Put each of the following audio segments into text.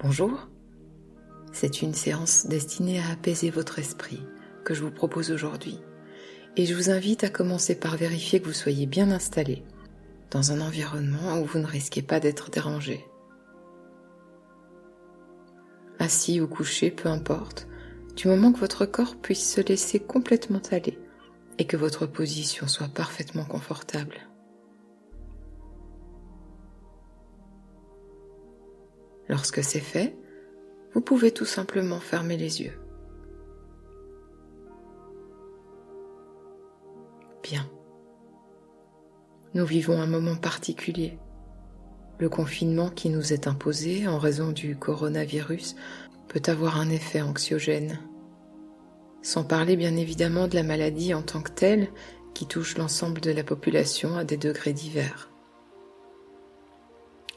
Bonjour, c'est une séance destinée à apaiser votre esprit que je vous propose aujourd'hui et je vous invite à commencer par vérifier que vous soyez bien installé dans un environnement où vous ne risquez pas d'être dérangé. Assis ou couché, peu importe, du moment que votre corps puisse se laisser complètement aller et que votre position soit parfaitement confortable. Lorsque c'est fait, vous pouvez tout simplement fermer les yeux. Bien. Nous vivons un moment particulier. Le confinement qui nous est imposé en raison du coronavirus peut avoir un effet anxiogène. Sans parler bien évidemment de la maladie en tant que telle qui touche l'ensemble de la population à des degrés divers.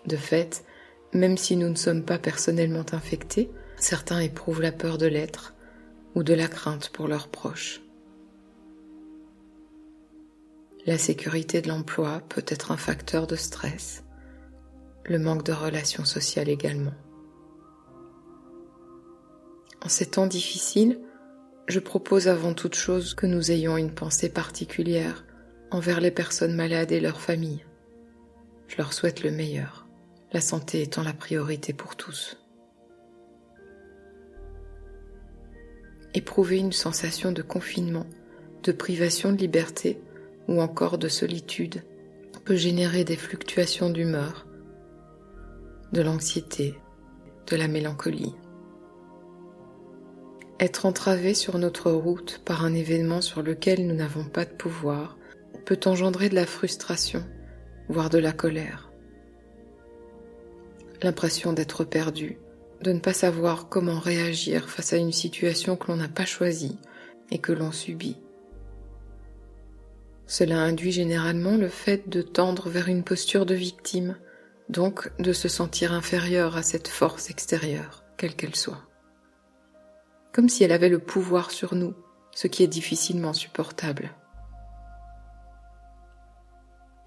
De fait, même si nous ne sommes pas personnellement infectés, certains éprouvent la peur de l'être ou de la crainte pour leurs proches. La sécurité de l'emploi peut être un facteur de stress, le manque de relations sociales également. En ces temps difficiles, je propose avant toute chose que nous ayons une pensée particulière envers les personnes malades et leurs familles. Je leur souhaite le meilleur, la santé étant la priorité pour tous. Éprouver une sensation de confinement, de privation de liberté ou encore de solitude peut générer des fluctuations d'humeur, de l'anxiété, de la mélancolie. Être entravé sur notre route par un événement sur lequel nous n'avons pas de pouvoir peut engendrer de la frustration, voire de la colère. L'impression d'être perdu, de ne pas savoir comment réagir face à une situation que l'on n'a pas choisie et que l'on subit. Cela induit généralement le fait de tendre vers une posture de victime, donc de se sentir inférieur à cette force extérieure, quelle qu'elle soit. Comme si elle avait le pouvoir sur nous, ce qui est difficilement supportable.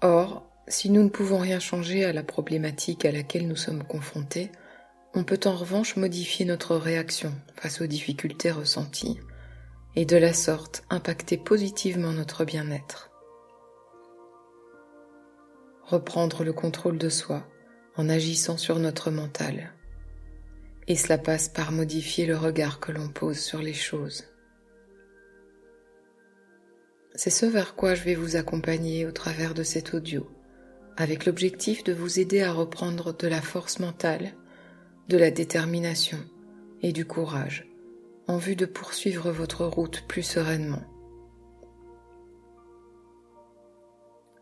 Or, si nous ne pouvons rien changer à la problématique à laquelle nous sommes confrontés, on peut en revanche modifier notre réaction face aux difficultés ressenties et de la sorte impacter positivement notre bien-être. Reprendre le contrôle de soi en agissant sur notre mental. Et cela passe par modifier le regard que l'on pose sur les choses. C'est ce vers quoi je vais vous accompagner au travers de cet audio, avec l'objectif de vous aider à reprendre de la force mentale, de la détermination et du courage, en vue de poursuivre votre route plus sereinement.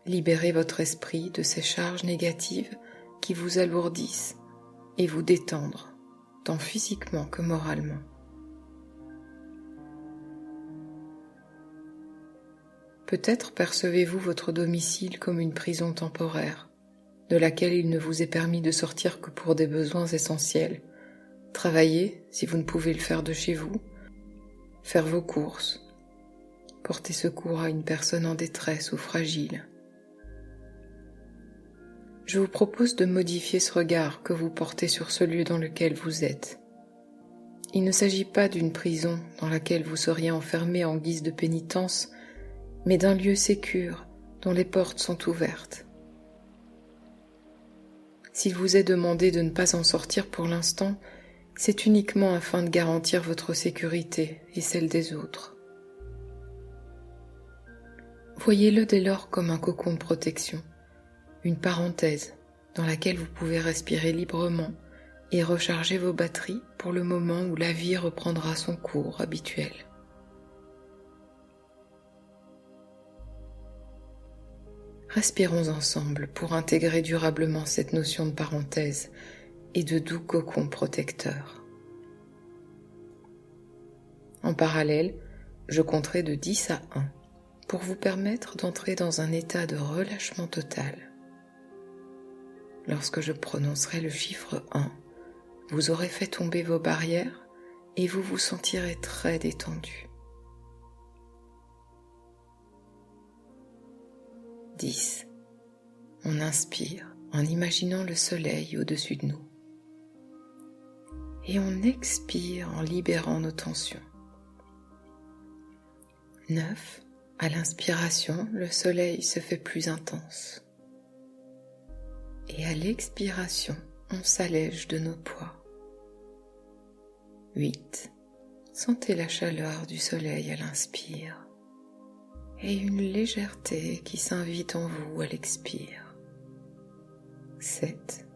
Libérez votre esprit de ces charges négatives qui vous alourdissent et vous détendre, tant physiquement que moralement. Peut-être percevez-vous votre domicile comme une prison temporaire, de laquelle il ne vous est permis de sortir que pour des besoins essentiels, travailler si vous ne pouvez le faire de chez vous, faire vos courses, porter secours à une personne en détresse ou fragile. Je vous propose de modifier ce regard que vous portez sur ce lieu dans lequel vous êtes. Il ne s'agit pas d'une prison dans laquelle vous seriez enfermé en guise de pénitence, mais d'un lieu sécure dont les portes sont ouvertes. S'il vous est demandé de ne pas en sortir pour l'instant, c'est uniquement afin de garantir votre sécurité et celle des autres. Voyez-le dès lors comme un cocon de protection, une parenthèse dans laquelle vous pouvez respirer librement et recharger vos batteries pour le moment où la vie reprendra son cours habituel. Respirons ensemble pour intégrer durablement cette notion de parenthèse et de doux cocon protecteur. En parallèle, je compterai de 10 à 1 pour vous permettre d'entrer dans un état de relâchement total. Lorsque je prononcerai le chiffre 1, vous aurez fait tomber vos barrières et vous vous sentirez très détendu. 10. On inspire en imaginant le soleil au-dessus de nous. et on expire en libérant nos tensions. 9. À l'inspiration, le soleil se fait plus intense. Et à l'expiration, on s'allège de nos poids. 8. Sentez la chaleur du soleil à l'inspire et une légèreté qui s'invite en vous à l'expire. 7.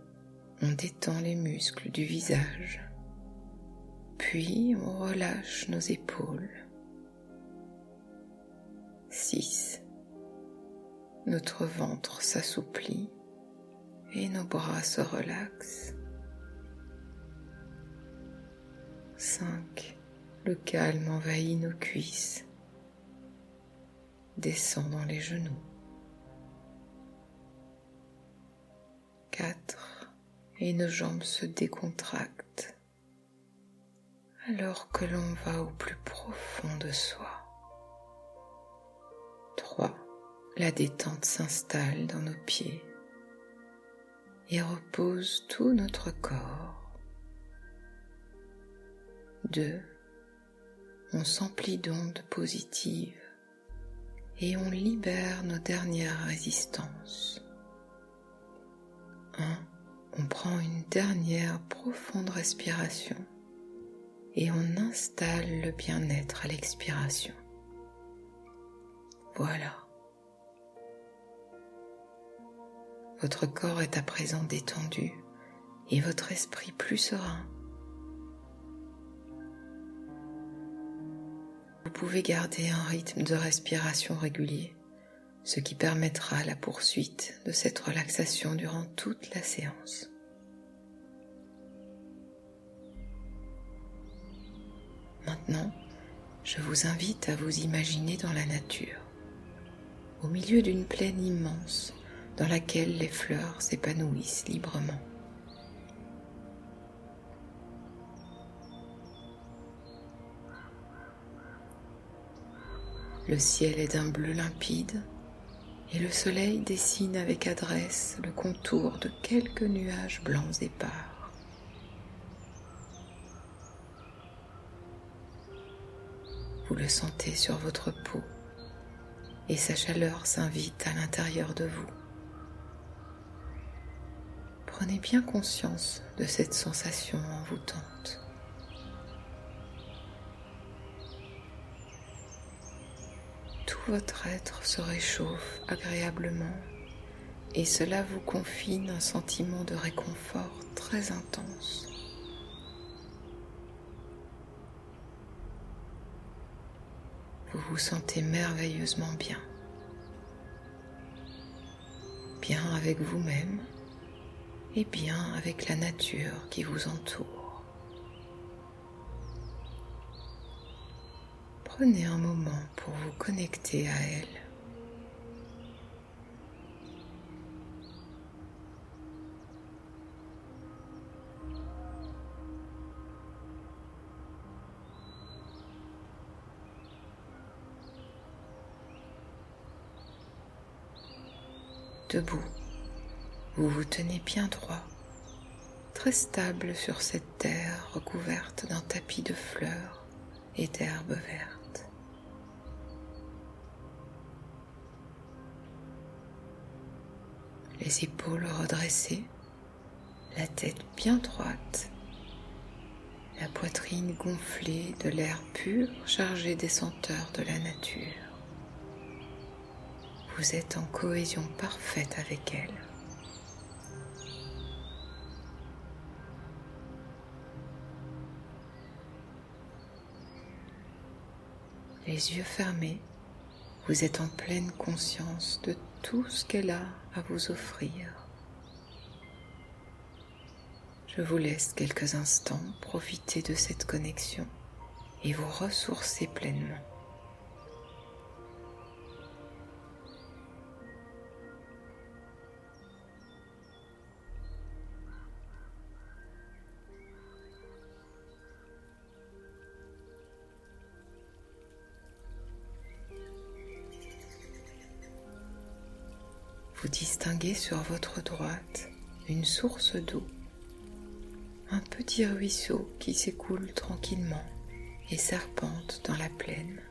On détend les muscles du visage, puis on relâche nos épaules. 6. Notre ventre s'assouplit et nos bras se relaxent. 5. Le calme envahit nos cuisses, descend dans les genoux. 4. Et nos jambes se décontractent alors que l'on va au plus profond de soi. 3. La détente s'installe dans nos pieds et repose tout notre corps. 2. On s'emplit d'ondes positives et on libère nos dernières résistances. 1. On prend une dernière profonde respiration et on installe le bien-être à l'expiration. Voilà. Votre corps est à présent détendu et votre esprit plus serein. Vous pouvez garder un rythme de respiration régulier, ce qui permettra la poursuite de cette relaxation durant toute la séance. Maintenant, je vous invite à vous imaginer dans la nature, au milieu d'une plaine immense dans laquelle les fleurs s'épanouissent librement. Le ciel est d'un bleu limpide et le soleil dessine avec adresse le contour de quelques nuages blancs épars. Vous le sentez sur votre peau et sa chaleur s'invite à l'intérieur de vous. Prenez bien conscience de cette sensation envoûtante. Tout votre être se réchauffe agréablement et cela vous confine un sentiment de réconfort très intense. Vous vous sentez merveilleusement bien, bien avec vous-même et bien avec la nature qui vous entoure. Prenez un moment pour vous connecter à elle. Debout, vous vous tenez bien droit, très stable sur cette terre recouverte d'un tapis de fleurs et d'herbes vertes. Les épaules redressées, la tête bien droite, la poitrine gonflée de l'air pur chargé des senteurs de la nature. Vous êtes en cohésion parfaite avec elle. Les yeux fermés, vous êtes en pleine conscience de tout ce qu'elle a à vous offrir. Je vous laisse quelques instants profiter de cette connexion et vous ressourcer pleinement. Vous distinguez sur votre droite une source d'eau un petit ruisseau qui s'écoule tranquillement et serpente dans la plaine.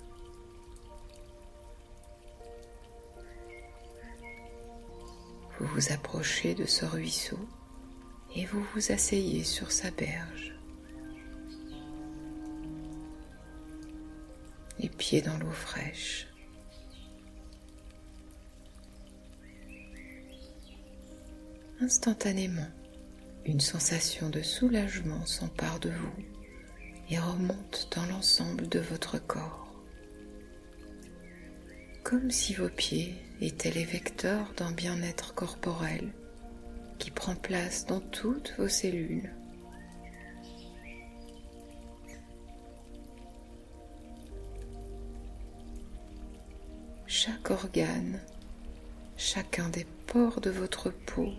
Vous vous approchez de ce ruisseau et vous vous asseyez sur sa berge, les pieds dans l'eau fraîche. Instantanément, une sensation de soulagement s'empare de vous et remonte dans l'ensemble de votre corps, comme si vos pieds étaient les vecteurs d'un bien-être corporel qui prend place dans toutes vos cellules. Chaque organe, chacun des pores de votre peau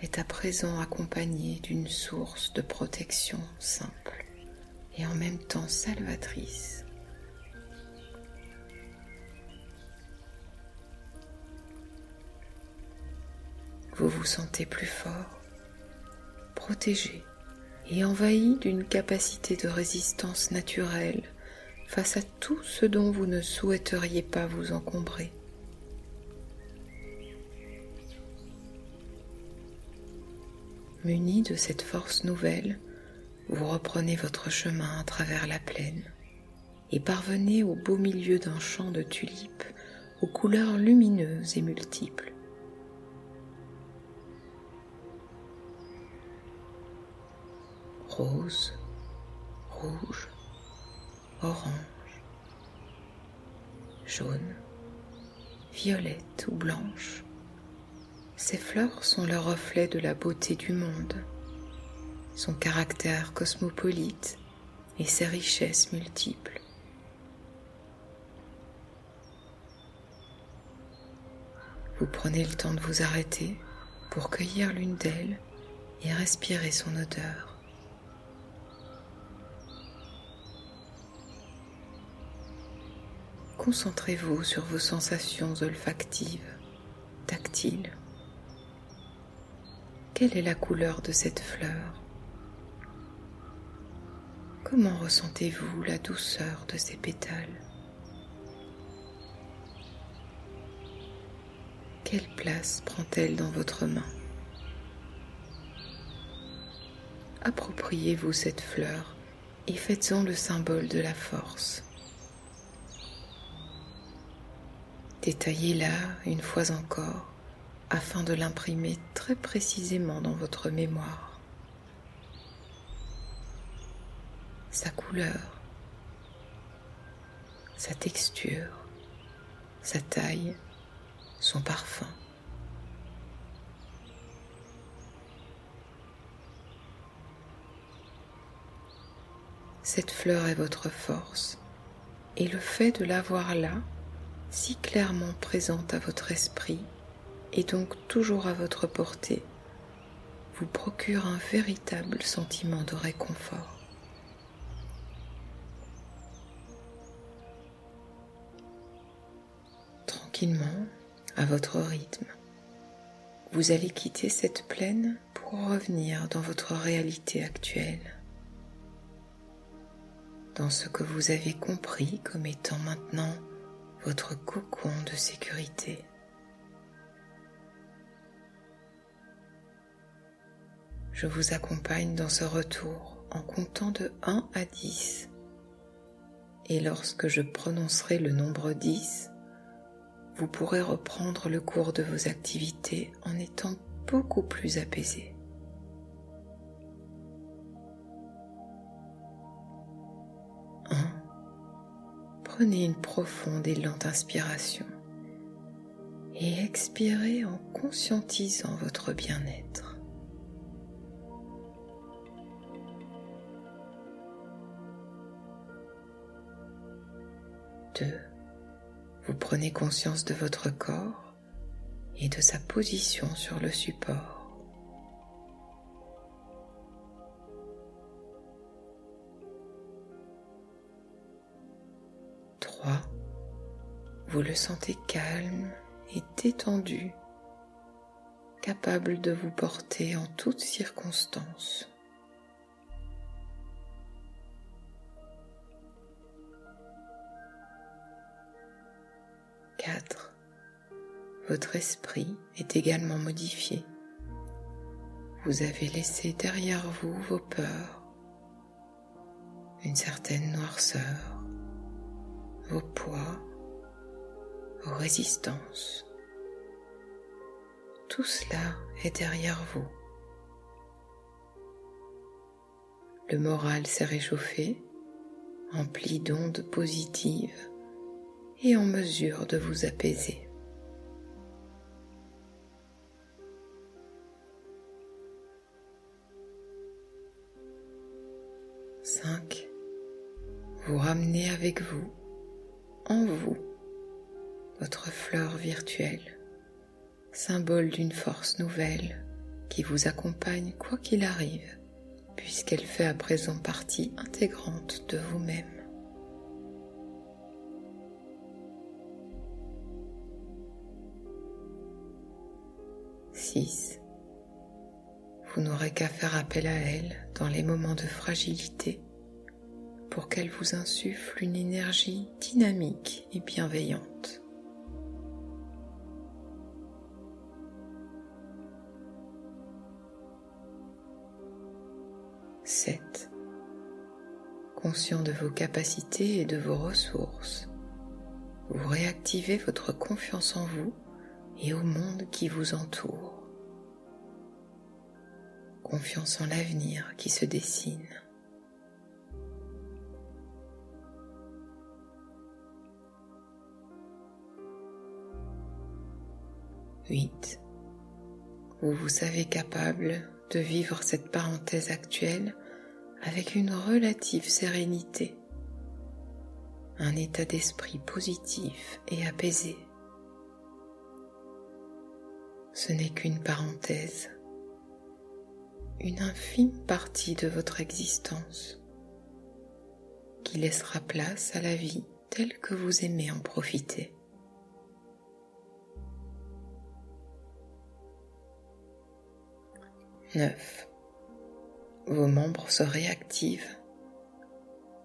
est à présent accompagné d'une source de protection simple et en même temps salvatrice. Vous vous sentez plus fort, protégé et envahi d'une capacité de résistance naturelle face à tout ce dont vous ne souhaiteriez pas vous encombrer. Muni de cette force nouvelle, vous reprenez votre chemin à travers la plaine et parvenez au beau milieu d'un champ de tulipes aux couleurs lumineuses et multiples. Rose, rouge, orange, jaune, violette ou blanche. Ces fleurs sont le reflet de la beauté du monde, son caractère cosmopolite et ses richesses multiples. Vous prenez le temps de vous arrêter pour cueillir l'une d'elles et respirer son odeur. Concentrez-vous sur vos sensations olfactives, tactiles. Quelle est la couleur de cette fleur? Comment ressentez-vous la douceur de ses pétales? Quelle place prend-elle dans votre main? Appropriez-vous cette fleur et faites-en le symbole de la force. Détaillez-la une fois encore afin de l'imprimer très précisément dans votre mémoire. Sa couleur, sa texture, sa taille, son parfum. Cette fleur est votre force et le fait de l'avoir là, si clairement présente à votre esprit et donc toujours à votre portée, vous procure un véritable sentiment de réconfort. Tranquillement, à votre rythme, vous allez quitter cette plaine pour revenir dans votre réalité actuelle, dans ce que vous avez compris comme étant maintenant votre cocon de sécurité. Je vous accompagne dans ce retour en comptant de 1 à 10. Et lorsque je prononcerai le nombre 10, vous pourrez reprendre le cours de vos activités en étant beaucoup plus apaisé. 1. Prenez une profonde et lente inspiration et expirez en conscientisant votre bien-être. 2. Vous prenez conscience de votre corps et de sa position sur le support. 3. Vous le sentez calme et détendu, capable de vous porter en toutes circonstances. votre esprit est également modifié. Vous avez laissé derrière vous vos peurs, une certaine noirceur, vos poids, vos résistances. Tout cela est derrière vous. Le moral s'est réchauffé, empli d'ondes positives et en mesure de vous apaiser. Vous ramenez avec vous, en vous, votre fleur virtuelle, symbole d'une force nouvelle qui vous accompagne quoi qu'il arrive, puisqu'elle fait à présent partie intégrante de vous-même. 6. Vous n'aurez qu'à faire appel à elle dans les moments de fragilité pour qu'elle vous insuffle une énergie dynamique et bienveillante. 7. Conscient de vos capacités et de vos ressources, vous réactivez votre confiance en vous et au monde qui vous entoure. Confiance en l'avenir qui se dessine. 8. Vous vous savez capable de vivre cette parenthèse actuelle avec une relative sérénité, un état d'esprit positif et apaisé. Ce n'est qu'une parenthèse, une infime partie de votre existence qui laissera place à la vie telle que vous aimez en profiter. 9. Vos membres se réactivent.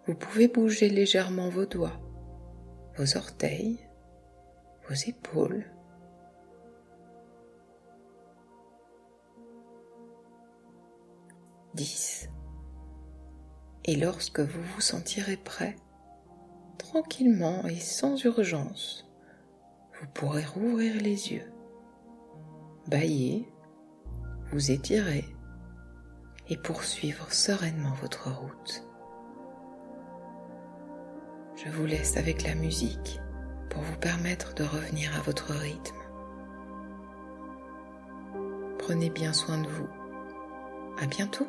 Vous pouvez bouger légèrement vos doigts, vos orteils, vos épaules. 10. Et lorsque vous vous sentirez prêt, tranquillement et sans urgence, vous pourrez rouvrir les yeux, bâiller, vous étirer et poursuivre sereinement votre route. Je vous laisse avec la musique pour vous permettre de revenir à votre rythme. Prenez bien soin de vous. À bientôt.